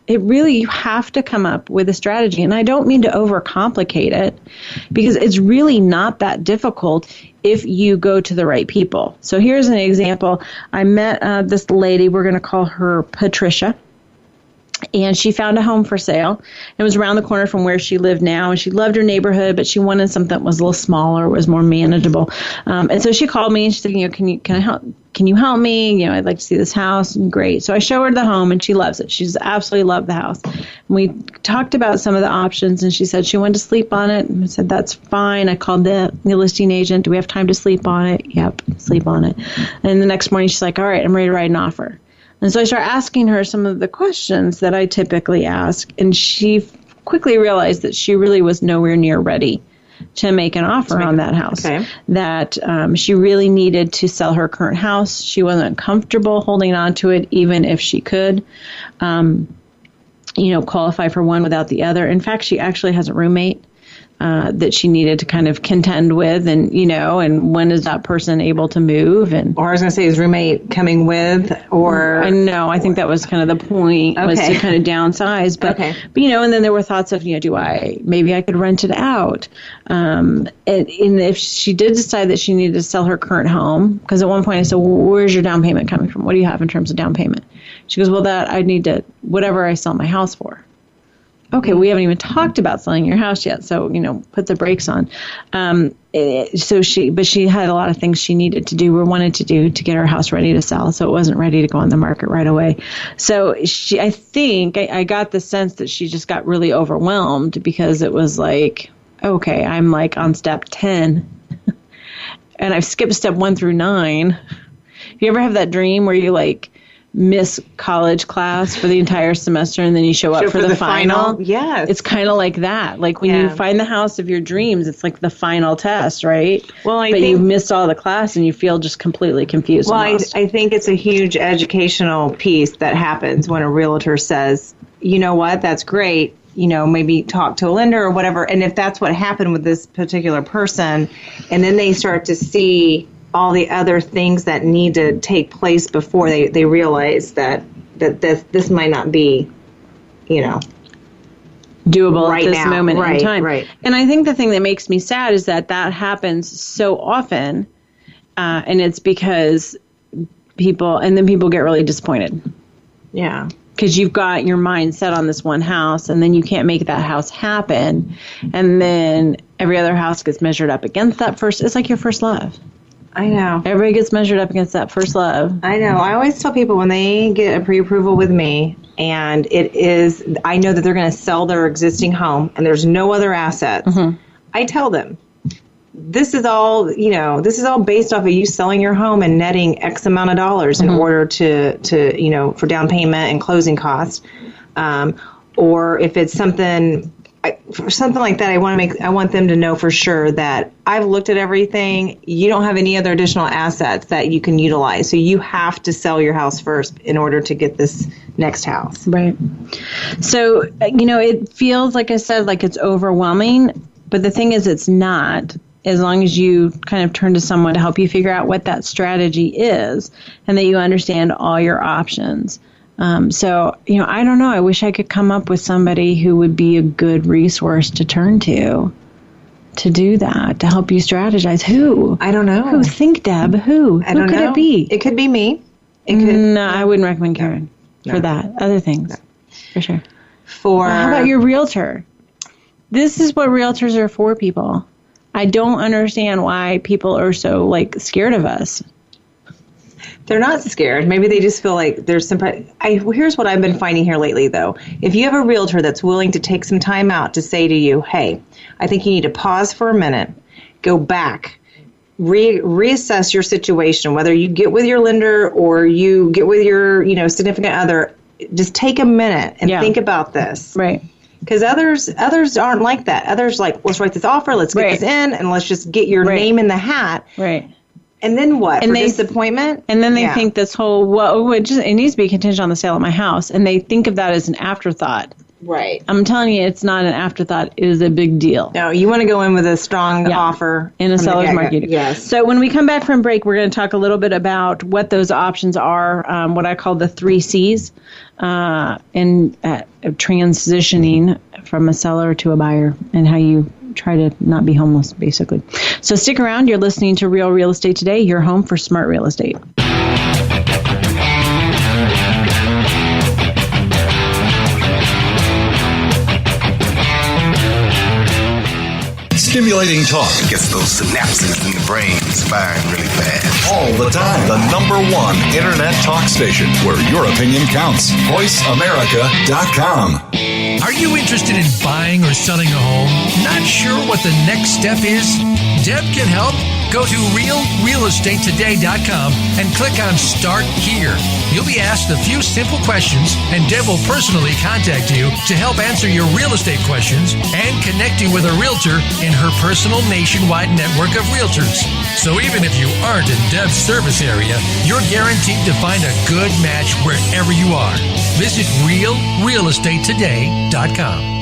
You have to come up with a strategy, and I don't mean to overcomplicate it because it's really not that difficult if you go to the right people. So here's an example. I met this lady, we're going to call her Patricia. And she found a home for sale. It was around the corner from where she lived now, and she loved her neighborhood, but she wanted something that was a little smaller, was more manageable. And so she called me and she said, can you help me? I'd like to see this house. And great. So I show her the home, and she loves it. She's absolutely loved the house. And we talked about some of the options, and she said she wanted to sleep on it. And I said, that's fine. I called the listing agent. Do we have time to sleep on it? Yep, sleep on it. And the next morning she's like, all right, I'm ready to write an offer. And so I started asking her some of the questions that I typically ask, and she quickly realized that she really was nowhere near ready to make an offer on that house. Okay. That she really needed to sell her current house. She wasn't comfortable holding on to it, even if she could, qualify for one without the other. In fact, she actually has a roommate that she needed to kind of contend with, and and when is that person able to move? Or I was going to say, is roommate coming with, or I think that was kind of the point, was to kind of downsize. But and then there were thoughts of maybe I could rent it out. And if she did decide that she needed to sell her current home, because at one point I said, well, where's your down payment coming from? What do you have in terms of down payment? She goes, well, that I need to whatever I sell my house for. Okay, we haven't even talked about selling your house yet, so, put the brakes on. And she had a lot of things she needed to do or wanted to do to get her house ready to sell. So it wasn't ready to go on the market right away. So I think I got the sense that she just got really overwhelmed because it was like, okay, I'm like on step 10 and I've skipped step 1 through 9. You ever have that dream where you like miss college class for the entire semester and then you show up for the final? Yes. It's kind of like that. Like when you find the house of your dreams, it's like the final test, right? Well, but you missed all the class and you feel just completely confused. Well, I think it's a huge educational piece that happens when a realtor says, you know what, that's great. You know, maybe talk to a lender or whatever. And if that's what happened with this particular person, and then they start to see all the other things that need to take place before they realize that this might not be, doable right at this now. moment in time. Right. And I think the thing that makes me sad is that happens so often, and it's because people get really disappointed. Yeah. Because you've got your mind set on this one house, and then you can't make that house happen, and then every other house gets measured up against that first. It's like your first love. I know. Everybody gets measured up against that first love. I know. I always tell people when they get a pre-approval with me, and I know that they're going to sell their existing home, and there's no other assets. Mm-hmm. I tell them, this is all based off of you selling your home and netting X amount of dollars in order to for down payment and closing costs. Or if it's something like that, I want them to know for sure that I've looked at everything. You don't have any other additional assets that you can utilize. So you have to sell your house first in order to get this next house. Right. So, it feels, like I said, like it's overwhelming, but the thing is it's not, as long as you kind of turn to someone to help you figure out what that strategy is and that you understand all your options. So, I don't know. I wish I could come up with somebody who would be a good resource to turn to do that, to help you strategize. Who? I don't know. Who? Think, Deb. Who? I don't know. Who could it be? It could be me. No, I wouldn't recommend Karen for that. Other things, for sure. How about your realtor? This is what realtors are for, people. I don't understand why people are so, scared of us. They're not scared. Maybe they just feel like there's some... Here's what I've been finding here lately, though. If you have a realtor that's willing to take some time out to say to you, hey, I think you need to pause for a minute, go back, reassess your situation, whether you get with your lender or you get with your significant other, just take a minute and think about this. Right. Because others aren't like that. Others let's write this offer, let's get this in, and let's just get your name in the hat. Right. And then what? And disappointment? And then they think this whole, it needs to be contingent on the sale of my house. And they think of that as an afterthought. Right. I'm telling you, it's not an afterthought. It is a big deal. No, you want to go in with a strong offer. In a seller's market. Yes. So when we come back from break, we're going to talk a little bit about what those options are, what I call the 3 C's, in transitioning from a seller to a buyer, and how you try to not be homeless, basically. So stick around. You're listening to Real Real Estate Today, your home for smart real estate. Stimulating talk. Gets those synapses in the brain firing really fast. All the time. The #1 internet talk station where your opinion counts. VoiceAmerica.com. Are you interested in buying or selling a home? Not sure what the next step is? Deb can help. Go to realrealestatetoday.com and click on Start Here. You'll be asked a few simple questions, and Deb will personally contact you to help answer your real estate questions and connect you with a realtor in her personal nationwide network of realtors. So even if you aren't in Deb's service area, you're guaranteed to find a good match wherever you are. Visit realrealestatetoday.com.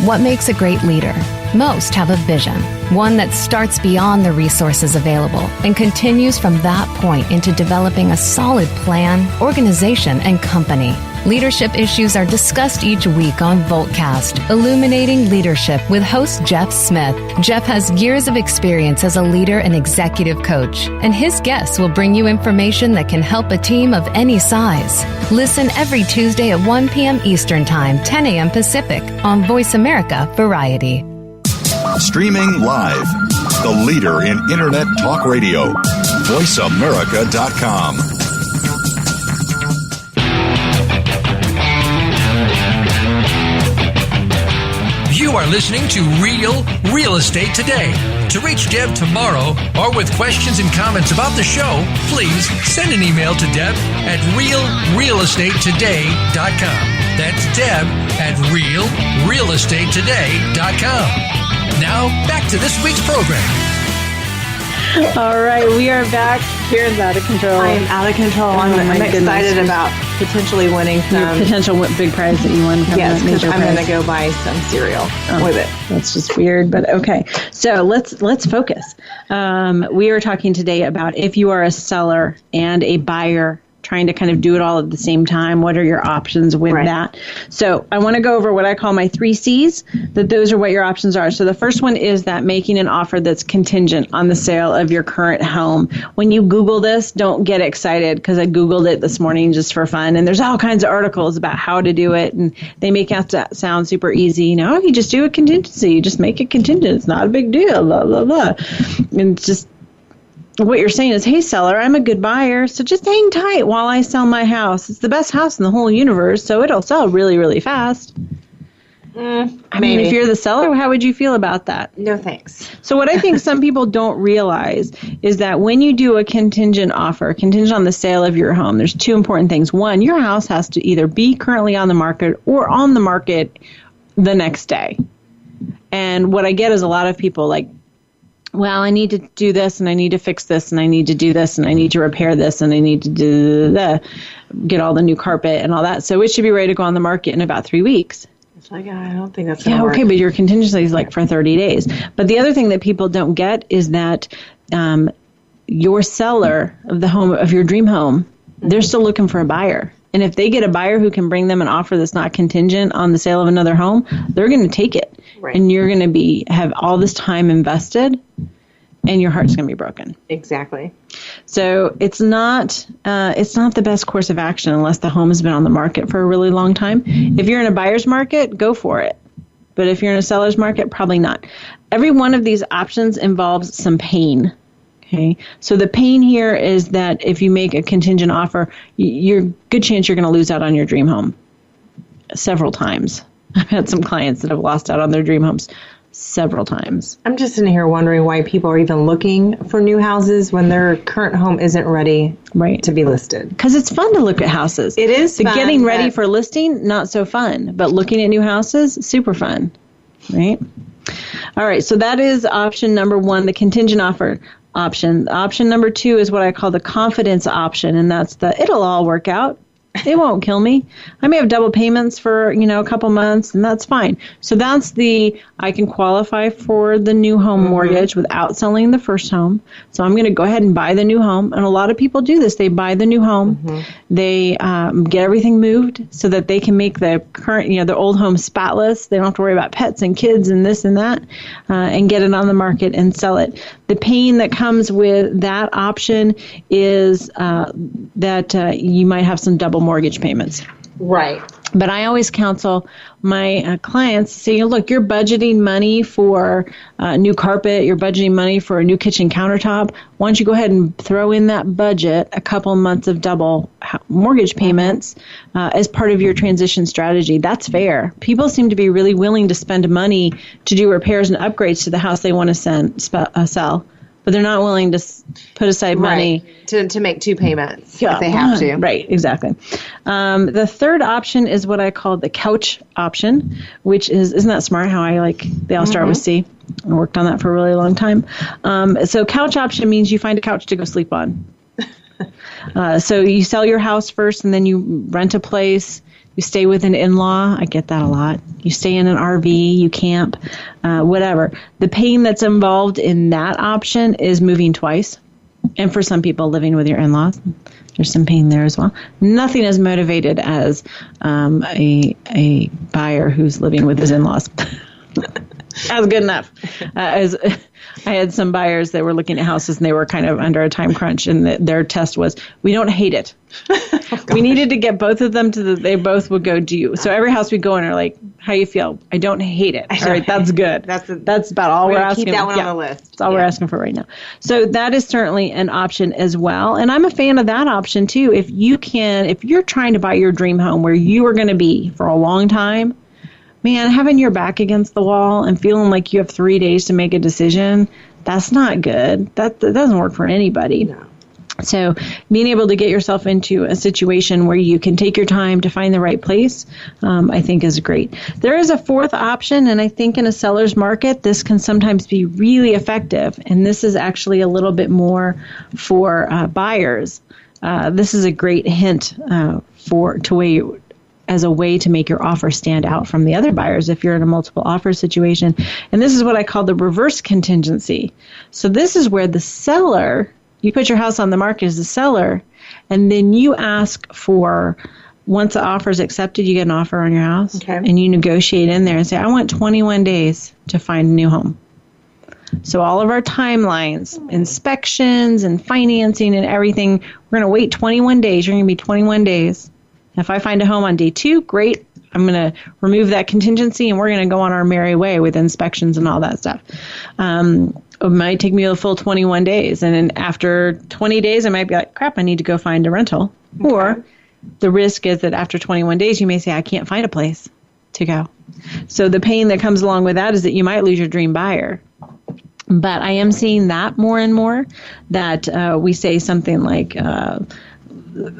What makes a great leader? Most have a vision, one that starts beyond the resources available and continues from that point into developing a solid plan, organization, and company. Leadership issues are discussed each week on Voltcast, Illuminating Leadership with host Jeff Smith. Jeff has years of experience as a leader and executive coach, and his guests will bring you information that can help a team of any size. Listen every Tuesday at 1 p.m. Eastern Time, 10 a.m. Pacific on Voice America Variety. Streaming live. The leader in Internet talk radio. VoiceAmerica.com. You are listening to Real Estate Today. To reach Deb Tomaro or with questions and comments about the show, please send an email to Deb at realrealestatetoday.com. That's Deb at realrealestatetoday.com. Now, back to this week's program. All right, we are back. Karen's out of control. I am out of control. I'm excited about potentially winning some potential big prize that you won from yes, because I'm going to prize. go buy some cereal with it. That's just weird, but okay. So let's focus. We are talking today about if you are a seller and a buyer trying to kind of do it all at the same time. What are your options with that? So I want to go over what I call my 3 C's, that those are what your options are. So the first one is that making an offer that's contingent on the sale of your current home. When you Google this, don't get excited, because I Googled it this morning just for fun. And there's all kinds of articles about how to do it. And they make it sound super easy. You just do a contingency. You just make it contingent. It's not a big deal, blah, blah, blah. And it's just, what you're saying is, hey, seller, I'm a good buyer, so just hang tight while I sell my house. It's the best house in the whole universe, so it'll sell really, really fast. I mean, if you're the seller, how would you feel about that? No, thanks. So what I think some people don't realize is that when you do a contingent offer, contingent on the sale of your home, there's 2 important things. One, your house has to either be currently on the market or on the market the next day. And what I get is a lot of people like, well, I need to do this, and I need to fix this, and I need to do this, and I need to repair this, and I need to get all the new carpet and all that. So it should be ready to go on the market in about 3 weeks. It's like, I don't think that's going to work. Okay, but your contingency is like for 30 days. But the other thing that people don't get is that your seller of the home, of your dream home, they're still looking for a buyer. And if they get a buyer who can bring them an offer that's not contingent on the sale of another home, they're going to take it. Right. And you're going to have all this time invested, and your heart's going to be broken. Exactly. So it's not the best course of action unless the home has been on the market for a really long time. If you're in a buyer's market, go for it. But if you're in a seller's market, probably not. Every one of these options involves some pain. Okay, so the pain here is that if you make a contingent offer, you're good chance you're going to lose out on your dream home several times. I've had some clients that have lost out on their dream homes several times. I'm just in here wondering why people are even looking for new houses when their current home isn't ready to be listed. Because it's fun to look at houses. It is fun. Getting ready for listing, not so fun. But looking at new houses, super fun. Right? All right, so that is option number 1, the contingent offer option. Option number 2 is what I call the confidence option, and that's it'll all work out. It won't kill me. I may have double payments for, a couple months, and that's fine. So that's I can qualify for the new home mortgage without selling the first home. So I'm going to go ahead and buy the new home. And a lot of people do this. They buy the new home. They get everything moved so that they can make the current, the old home spotless. They don't have to worry about pets and kids and this and that, and get it on the market and sell it. The pain that comes with that option is that you might have some double mortgage payments. Right. But I always counsel my clients, say, look, you're budgeting money for new carpet, you're budgeting money for a new kitchen countertop. Why don't you go ahead and throw in that budget a couple months of double mortgage payments as part of your transition strategy? That's fair. People seem to be really willing to spend money to do repairs and upgrades to the house they want to sell. But they're not willing to put aside money to make 2 payments if they have to. Right, exactly. The third option is what I call the couch option, which isn't that smart how they all start with C? I worked on that for a really long time. So couch option means you find a couch to go sleep on. So you sell your house first, and then you rent a place. You stay with an in-law. I get that a lot. You stay in an RV, you camp, whatever. The pain that's involved in that option is moving twice. And for some people, living with your in-laws, there's some pain there as well. Nothing as motivated as a buyer who's living with his in-laws. That's good enough. As I had some buyers that were looking at houses, and they were kind of under a time crunch, and their test was, we don't hate it. We needed to get both of them they both would go due. So every house we go in are like, How you feel? I don't hate it. All right, that's good. That's about all we're asking. Keep that one on the list. That's all we're asking for right now. So that is certainly an option as well. And I'm a fan of that option too. If you're trying to buy your dream home where you are going to be for a long time, man, having your back against the wall and feeling like you have 3 days to make a decision, that's not good. That doesn't work for anybody. No. So being able to get yourself into a situation where you can take your time to find the right place, I think is great. There is a fourth option, and I think in a seller's market, this can sometimes be really effective. And this is actually a little bit more for buyers. This is a great hint as a way to make your offer stand out from the other buyers if you're in a multiple offer situation. And this is what I call the reverse contingency. So this is where the seller, you put your house on the market as a seller, and then you ask for, once the offer is accepted, you get an offer on your house, and you negotiate in there and say, I want 21 days to find a new home. So all of our timelines, inspections and financing and everything, we're going to wait 21 days. You're going to be 21 days. If I find a home on day 2, great. I'm going to remove that contingency, and we're going to go on our merry way with inspections and all that stuff. It might take me a full 21 days. And then after 20 days, I might be like, crap, I need to go find a rental. Okay. Or the risk is that after 21 days, you may say, I can't find a place to go. So the pain that comes along with that is that you might lose your dream buyer. But I am seeing that more and more, that we say something like,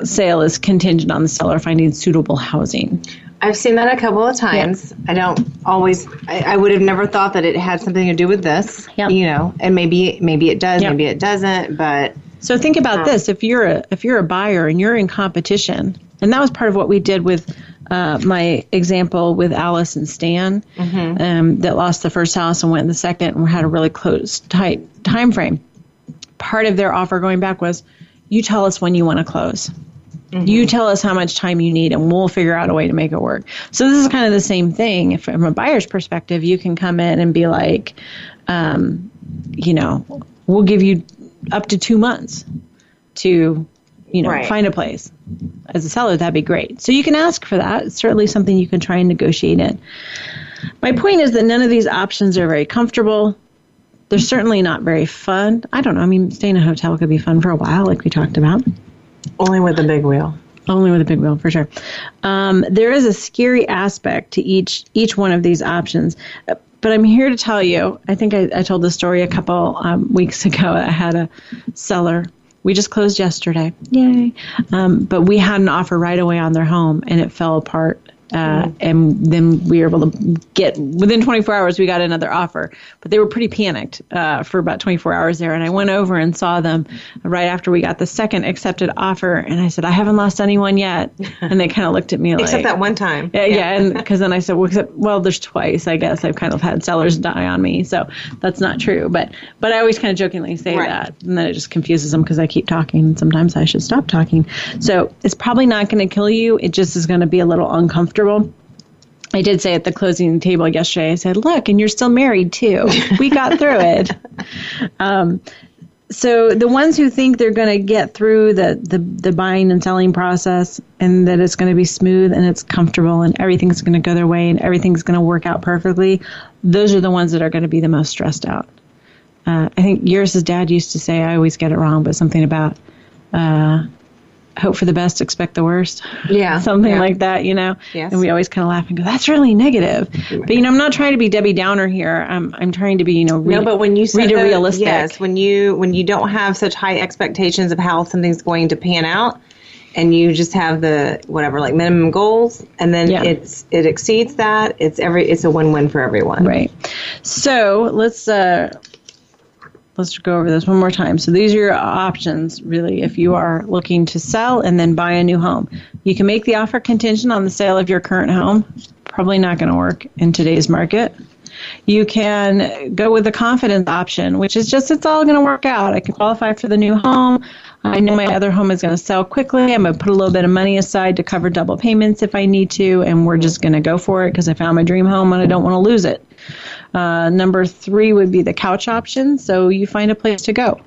sale is contingent on the seller finding suitable housing. I've seen that a couple of times. Yeah. I don't always. I would have never thought that it had something to do with this. Yep. And maybe it does, maybe it doesn't. But so think about this: if you're a buyer and you're in competition, and that was part of what we did with my example with Alice and Stan, that lost the first house and went in the second, and had a really close, tight time frame. Part of their offer going back was, you tell us when you want to close. You tell us how much time you need, and we'll figure out a way to make it work. So this is kind of the same thing. From a buyer's perspective, you can come in and be like, we'll give you up to 2 months to, find a place. As a seller, that'd be great. So you can ask for that. It's certainly something you can try and negotiate in. My point is that none of these options are very comfortable. They're certainly not very fun. I don't know. I mean, staying in a hotel could be fun for a while, like we talked about. Only with a big wheel. Only with a big wheel, for sure. There is a scary aspect to each one of these options. But I'm here to tell you, I think I told this story a couple weeks ago. I had a seller. We just closed yesterday. Yay. But we had an offer right away on their home, and it fell apart. And then we were able to get, within 24 hours, we got another offer. But they were pretty panicked for about 24 hours there. And I went over and saw them right after we got the second accepted offer. And I said, I haven't lost anyone yet. And they kind of looked at me like. Except that one time. Yeah. And because then I said, well, there's twice, I guess. I've kind of had sellers die on me. So that's not true. But I always kind of jokingly say that. And then it just confuses them because I keep talking. And sometimes I should stop talking. So it's probably not going to kill you. It just is going to be a little uncomfortable. I did say at the closing table yesterday, I said, look, and you're still married too. We got through it. So the ones who think they're going to get through the buying and selling process, and that it's going to be smooth and it's comfortable and everything's going to go their way and everything's going to work out perfectly, those are the ones that are going to be the most stressed out. I think yours' dad used to say, I always get it wrong, but something about hope for the best, expect the worst. Yeah. Something like that, Yes. And we always kind of laugh and go, that's really negative. But, I'm not trying to be Debbie Downer here. I'm trying to be, but when you say realistic. Yes, when you don't have such high expectations of how something's going to pan out, and you just have the like minimum goals, and then it exceeds that, it's a win-win for everyone. Right. So let's go over this one more time. So these are your options, really, if you are looking to sell and then buy a new home. You can make the offer contingent on the sale of your current home. Probably not going to work in today's market. You can go with the confidence option, which is just it's all going to work out. I can qualify for the new home. I know my other home is going to sell quickly. I'm going to put a little bit of money aside to cover double payments if I need to, and we're just going to go for it because I found my dream home and I don't want to lose it. Number 3 would be the couch option. So you find a place to go,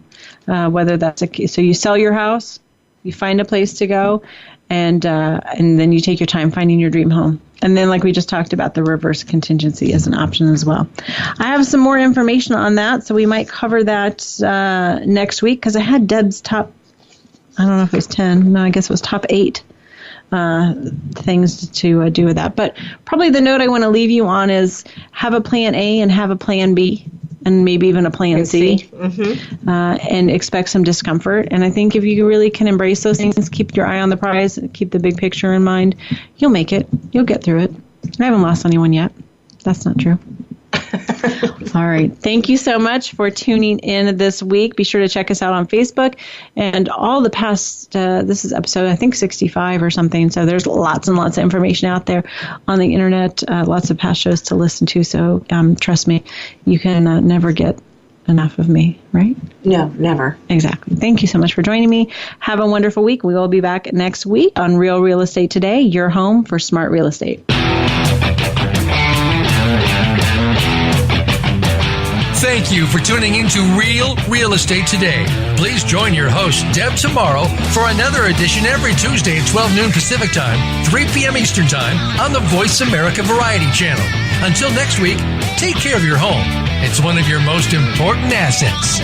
whether that's so you sell your house, you find a place to go, and then you take your time finding your dream home. And then, like we just talked about, the reverse contingency is an option as well. I have some more information on that, so we might cover that next week, because I had Deb's top, I don't know if it was 10. No, I guess it was top 8 things to do with that. But probably the note I want to leave you on is have a plan A and have a plan B, and maybe even a plan C, and expect some discomfort. And I think if you really can embrace those things, keep your eye on the prize, keep the big picture in mind, you'll make it. You'll get through it. I haven't lost anyone yet. That's not true. All right. Thank you so much for tuning in this week. Be sure to check us out on Facebook and all the past, this is episode, I think 65 or something. So there's lots and lots of information out there on the internet, lots of past shows to listen to. So trust me, you can never get enough of me, right? No, never. Exactly. Thank you so much for joining me. Have a wonderful week. We will be back next week on Real Estate Today, your home for smart real estate. Thank you for tuning into Real Estate Today. Please join your host, Deb Tomaro, for another edition every Tuesday at 12 noon Pacific Time, 3 p.m. Eastern Time on the Voice America Variety Channel. Until next week, take care of your home. It's one of your most important assets.